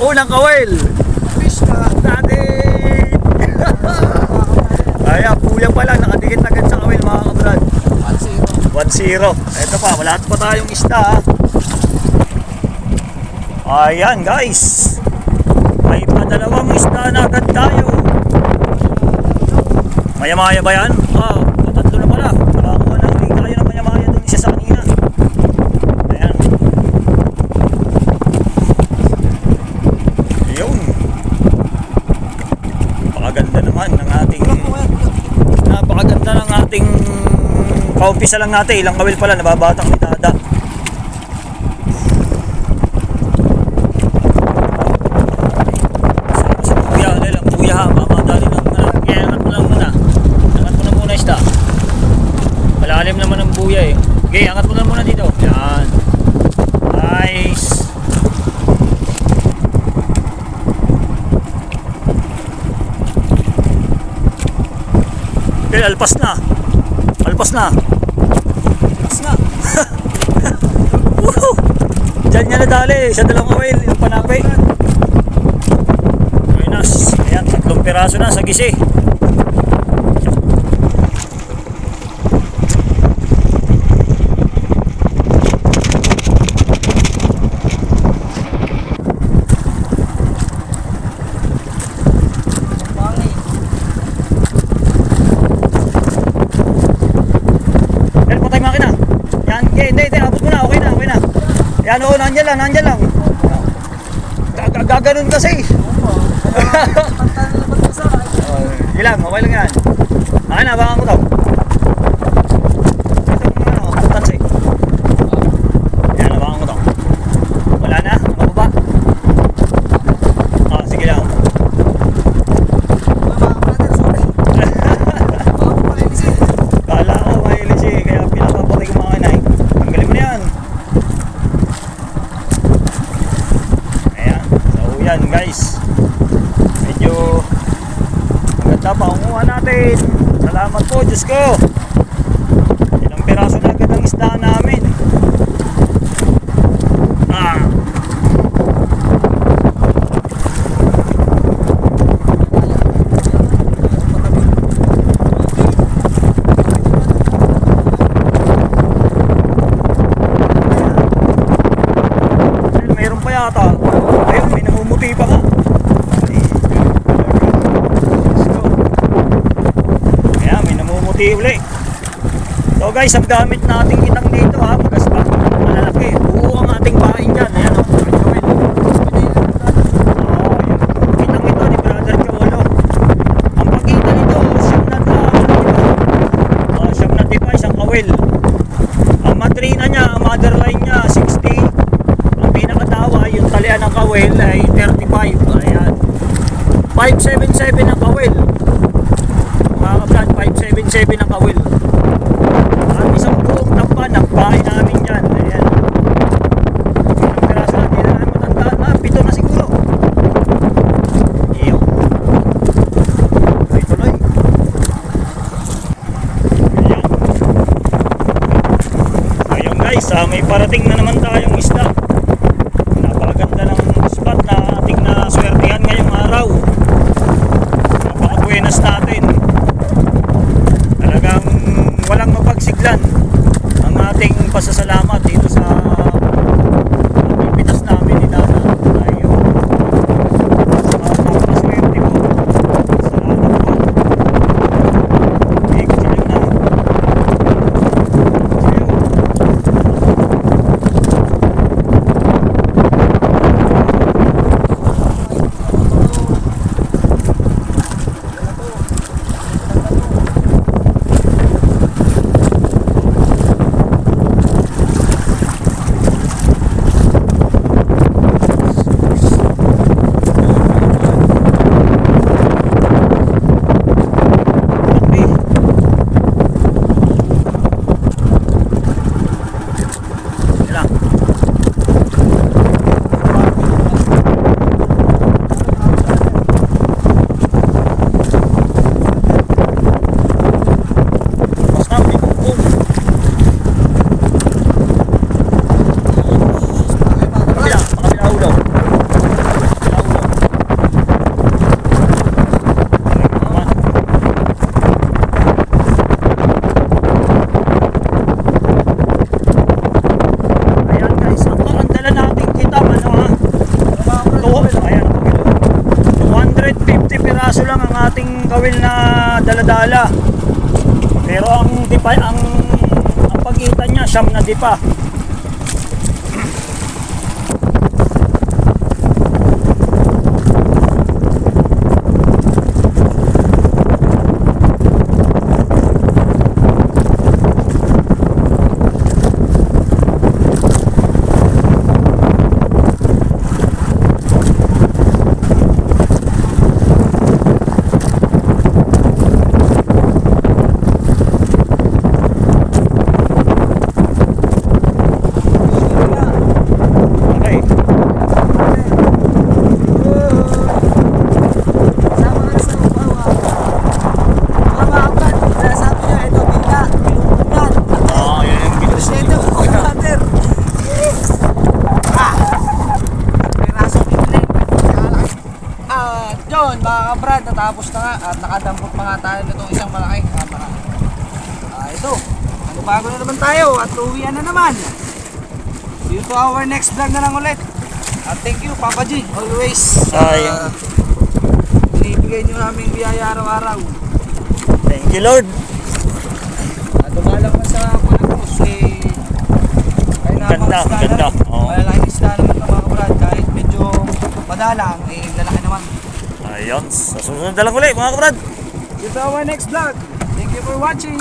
Unang kawil. Fish na. Natin. Ay, puya pa lang. Nakadikit agad sa kawil mga kabrad. 1-0. Ito pa, wala pa tayong isda. Ayan guys. May padalawang isda na agad tayo. Maya-maya ba yan? Patatlo na pala. Nakakuha na. Hindi tayo na maya-maya dun isa sa kanina. Ayan. Ayun. Napakaganda naman ng ating paumpisa lang natin. Ilang kawil pala. Nababatang ni Dada. Malalim naman ang buya eh. Okay, angat mo na muna dito. Yan. Nice. Okay, alpas na. Alpas na. Alpas na. Diyan niya nadali. Sa dalawang oil. Yung panapi. Ayos. Ayan, 3 piraso na sa gisi. Yan o, nandyan lang. Gaganon kasi. Ilang, okay lang yan. Akin na, baka ko daw. Itong tansi. Yan, baka ko daw. Wala na, mababa. Sige lang. Kala ko mahilis eh, kaya pinapapatay ko mga kanay. Tanggalin mo na yan. Yan guys, medyo maganda pa kumuha natin. Salamat po, Diyos ko. Ilang piraso na agad ang isda namin. Meron pa yata. Ayun, may namumuti pa nga. Kaya may namumuti uli. So guys, ang gamit nating kitang dito ha, pag-aspak, malalaki. Buo ang ating pain dyan. Ayan o, kitang ito ni Brother Cholo. Ang pagkita nito, siyam na device ang kawil. Ang matrina niya, ang motherline niya, 60. Pinakatawa yung talian ng kawil ay 35. Ayan, 577 ang kawil mga kabrad, 577 ang kawil at isang buong tampan ng bahay namin dyan. Ayan, ilang piraso lang, hindi na namin matandaan na 7 na siguro. Iyo, tuloy. Ayan, ayun guys, may parating na naman tayong isda. Napakaganda ng spot na ating naswertihan ngayong araw. Napaka-buenas natin. Talagang walang mapagsiglan ang ating pasasalamat dito sa pipitas namin ni Dada. Ayun. Napakaswerte po. Salamat po. Ikot sila na. dala-dala. Pero ang dipa, ang pagitan niya, siyam na dipa. Brad, natapos na nga at nakadampot pa nga tayo nitong isang malaki camera. Ito, bago na naman tayo at uwian na naman. See you to our next vlog na lang ulit. At thank you Papa G, always. Binibigay niyo namin biyaya araw-araw. Thank you Lord. At dumalang mo sa Pulagos kaya Ganda, ganda. Malalaking isda naman ng mga kabrad kahit medyo madalang, lalaki naman. Ayun, sa susunod na lang ulit mga kabrad. See you to our next vlog. Thank you for watching.